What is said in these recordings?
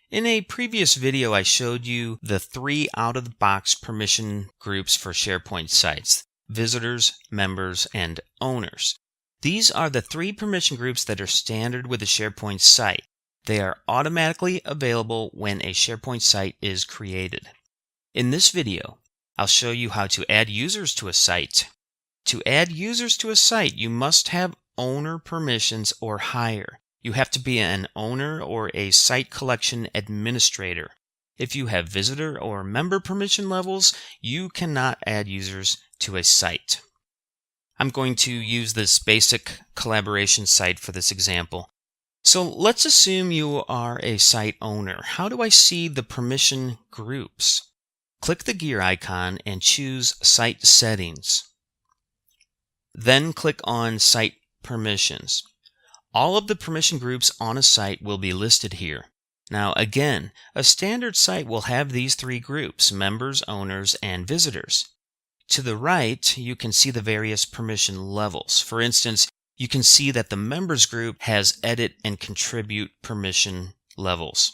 In a previous video, I showed you the 3 out-of-the-box permission groups for SharePoint sites: visitors, members, and owners. These are the 3 permission groups that are standard with a SharePoint site. They are automatically available when a SharePoint site is created. In this video, I'll show you how to add users to a site. To add users to a site, you must have owner permissions or higher. You have to be an owner or a site collection administrator. If you have visitor or member permission levels, you cannot add users to a site. I'm going to use this basic collaboration site for this example. So let's assume you are a site owner. How do I see the permission groups? Click the gear icon and choose Site Settings. Then click on Site Permissions. All of the permission groups on a site will be listed here. Now again, a standard site will have these 3 groups: members, owners, and visitors. To the right, you can see the various permission levels. For instance, you can see that the members group has edit and contribute permission levels.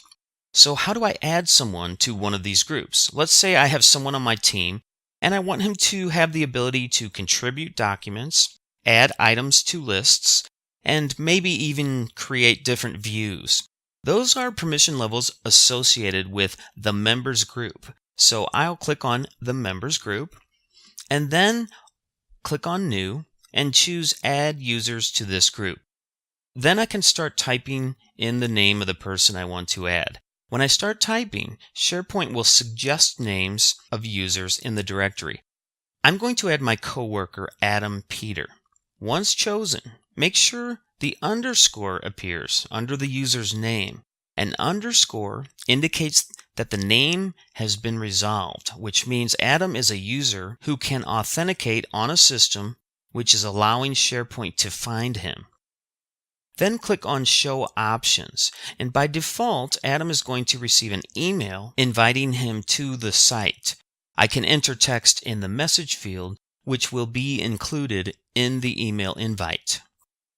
So how do I add someone to one of these groups? Let's say I have someone on my team and I want him to have the ability to contribute documents, add items to lists, and maybe even create different views. Those are permission levels associated with the members group. So I'll click on the members group and then click on New and choose Add Users to this group. Then I can start typing in the name of the person I want to add. When I start typing, SharePoint will suggest names of users in the directory. I'm going to add my coworker Adam Peter. Once chosen, make sure the underscore appears under the user's name. An underscore indicates that the name has been resolved, which means Adam is a user who can authenticate on a system which is allowing SharePoint to find him. Then click on Show Options, and by default, Adam is going to receive an email inviting him to the site. I can enter text in the message field, which will be included in the email invite.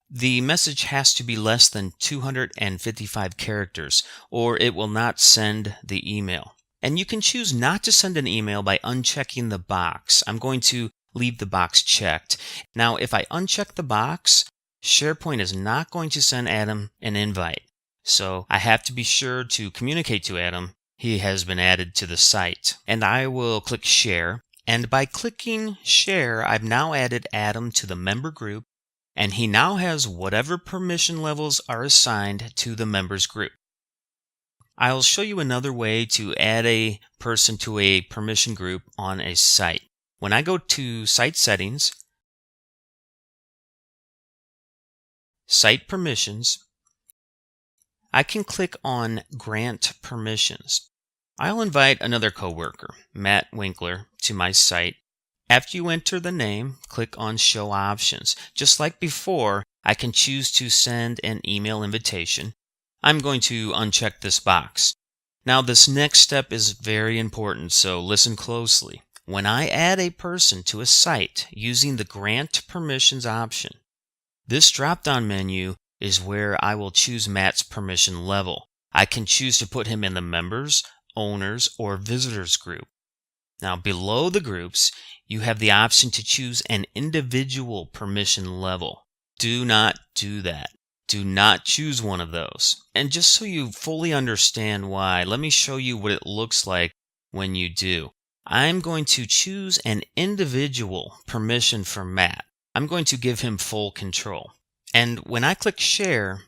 The message has to be less than 255 characters, or it will not send the email. And you can choose not to send an email by unchecking the box. I'm going to leave the box checked. Now, if I uncheck the box, SharePoint is not going to send Adam an invite. So I have to be sure to communicate to Adam he has been added to the site. And I will click Share. And by clicking Share, I've now added Adam to the member group, and he now has whatever permission levels are assigned to the members group. I'll show you another way to add a person to a permission group on a site. When I go to Site Settings, Site Permissions, I can click on Grant Permissions. I'll invite another coworker, Matt Winkler, to my site. After you enter the name, click on Show Options. Just like before, I can choose to send an email invitation. I'm going to uncheck this box. Now this next step is very important, so listen closely. When I add a person to a site using the Grant Permissions option, this drop-down menu is where I will choose Matt's permission level. I can choose to put him in the members, owners, or visitors group. Now below the groups, you have the option to choose an individual permission level. Do not do that. Do not choose one of those. And just so you fully understand why, let me show you what it looks like when you do. I'm going to choose an individual permission for Matt. I'm going to give him full control. And when I click Share,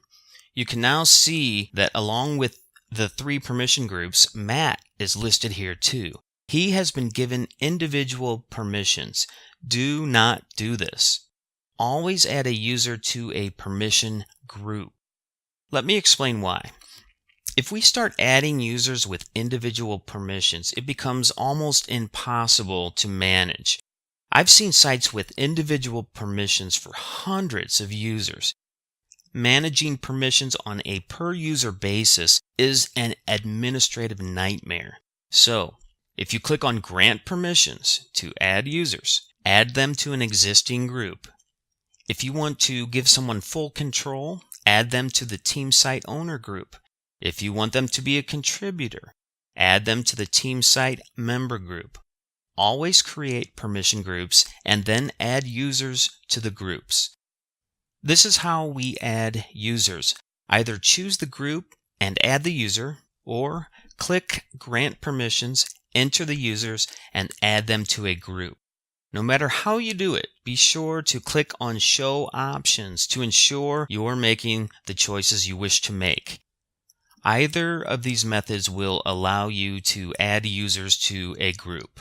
you can now see that along with the 3 permission groups, Matt is listed here too. He has been given individual permissions. Do not do this. Always add a user to a permission group. Let me explain why. If we start adding users with individual permissions, it becomes almost impossible to manage. I've seen sites with individual permissions for hundreds of users. Managing permissions on a per-user basis is an administrative nightmare. So, if you click on Grant Permissions to add users, add them to an existing group. If you want to give someone full control, add them to the Team Site Owner group. If you want them to be a contributor, add them to the team site member group. Always create permission groups and then add users to the groups. This is how we add users. Either choose the group and add the user, or click Grant Permissions, enter the users, and add them to a group. No matter how you do it, be sure to click on Show Options to ensure you're making the choices you wish to make. Either of these methods will allow you to add users to a group.